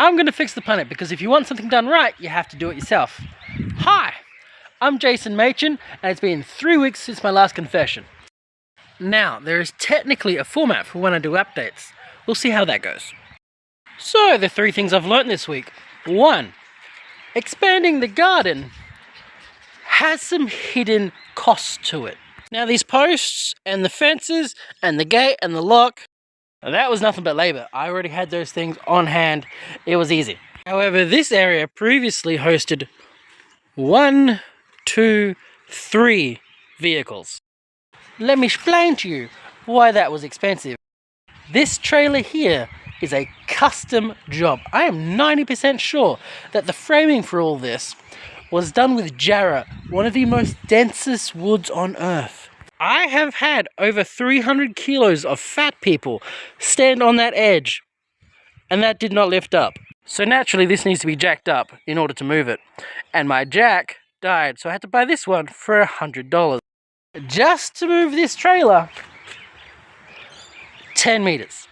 I'm going to fix the planet because if you want something done right, you have to do it yourself. Hi, I'm Jason Machin, and it's been 3 weeks since my last confession. Now, there is technically a format for when I do updates. We'll see how that goes. So, the 3 things I've learnt this week. 1. Expanding the garden has some hidden costs to it. Now, these posts and the fences and the gate and the lock, that was nothing but labor. I already had those things on hand. It was easy. However, this area previously hosted 1, 2, 3 vehicles. Let me explain to you why that was expensive. This trailer here is a custom job. I am 90% sure that the framing for all this was done with jarrah, one of the most densest woods on earth. I have had over 300 kilos of fat people stand on that edge, and that did not lift up. So naturally this needs to be jacked up in order to move it. And my jack died, so I had to buy this one for $100. Just to move this trailer 10 meters.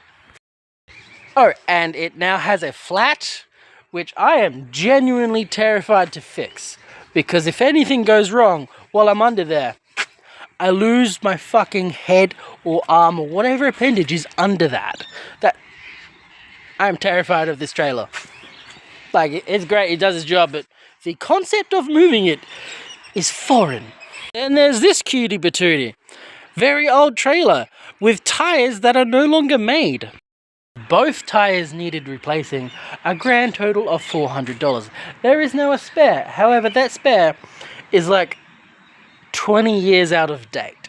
Oh, and it now has a flat, which I am genuinely terrified to fix. Because if anything goes wrong while I'm under there, I lose my fucking head or arm or whatever appendage is under that. I'm terrified of this trailer. Like, it's great, it does its job, but the concept of moving it is foreign. Then there's this cutie patootie. Very old trailer with tires that are no longer made. Both tires needed replacing, a grand total of $400. There is now a spare, however that spare is like 20 years out of date.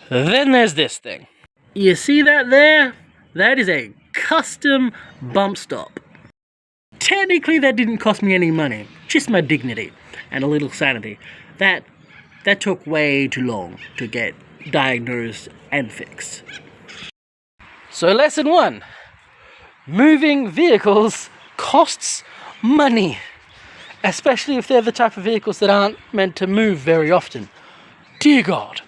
Then there's this thing. You see that there? That is a custom bump stop. Technically that didn't cost me any money, just my dignity and a little sanity. That took way too long to get diagnosed and fixed. So lesson 1. Moving vehicles costs money, especially if they're the type of vehicles that aren't meant to move very often. Dear God.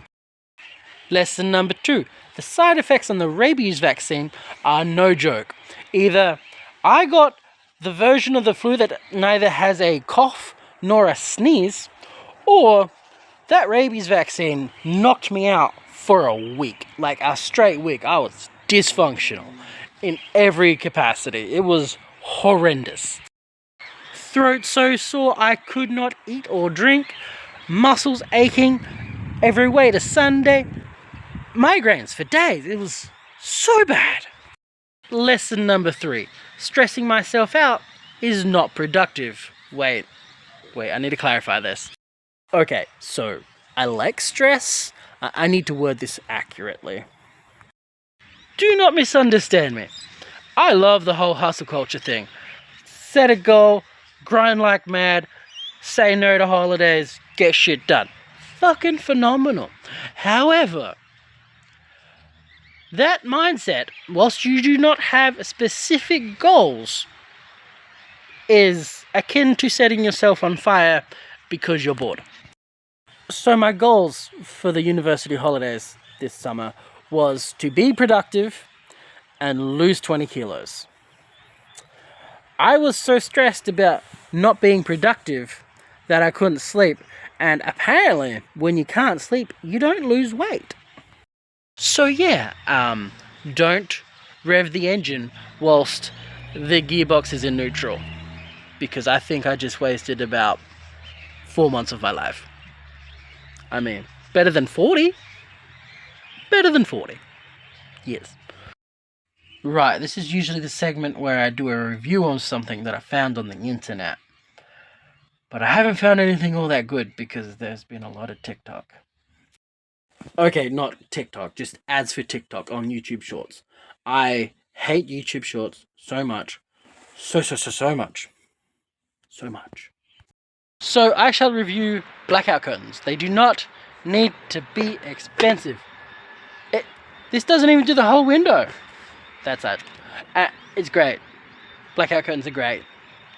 Lesson number 2. The side effects on the rabies vaccine are no joke. Either I got the version of the flu that neither has a cough nor a sneeze, or that rabies vaccine knocked me out for a week, like a straight week. I was dysfunctional in every capacity. It was horrendous. Throat so sore I could not eat or drink, muscles aching every way to Sunday, migraines for days. It was so bad. Lesson number 3. Stressing myself out is not productive. Wait, I need to clarify this. Okay, so I like stress. I need to word this accurately. Do not misunderstand me. I love the whole hustle culture thing. Set a goal, grind like mad, say no to holidays, get shit done. Fucking phenomenal. However, that mindset, whilst you do not have specific goals, is akin to setting yourself on fire because you're bored. So my goals for the university holidays this summer was to be productive and lose 20 kilos. I was so stressed about not being productive that I couldn't sleep, and apparently when you can't sleep, you don't lose weight. So yeah, don't rev the engine whilst the gearbox is in neutral, because I think I just wasted about 4 months of my life. I mean, better than 40. Better than 40. Yes. Right, this is usually the segment where I do a review on something that I found on the internet. But I haven't found anything all that good because there's been a lot of TikTok. Okay, not TikTok, just ads for TikTok on YouTube Shorts. I hate YouTube Shorts so much. So much. So much. So I shall review blackout curtains. They do not need to be expensive. This doesn't even do the whole window. That's it. It's great. Blackout curtains are great.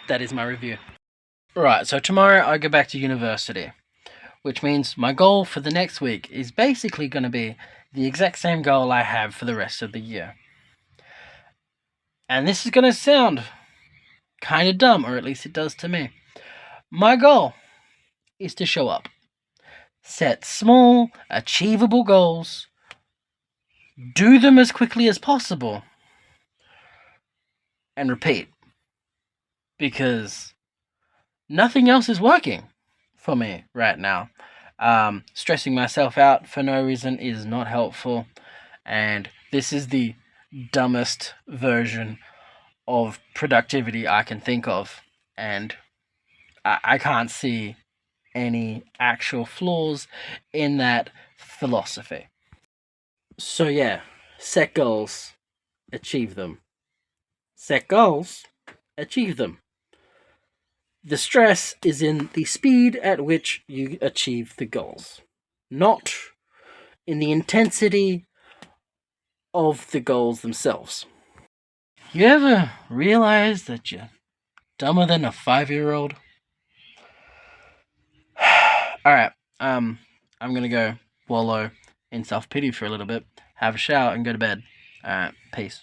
That is my review. Right, so tomorrow I go back to university, which means my goal for the next week is basically going to be the exact same goal I have for the rest of the year. And this is going to sound kind of dumb, or at least it does to me. My goal is to show up. Set small, achievable goals. Do them as quickly as possible. And repeat. Because nothing else is working for me right now. Stressing myself out for no reason is not helpful. And this is the dumbest version of productivity I can think of. And I can't see any actual flaws in that philosophy. So, yeah, set goals, achieve them. Set goals, achieve them. The stress is in the speed at which you achieve the goals, not in the intensity of the goals themselves. You ever realize that you're dumber than a 5-year-old? Alright, I'm gonna go wallow in self-pity for a little bit, have a shower, and go to bed. Alright, peace.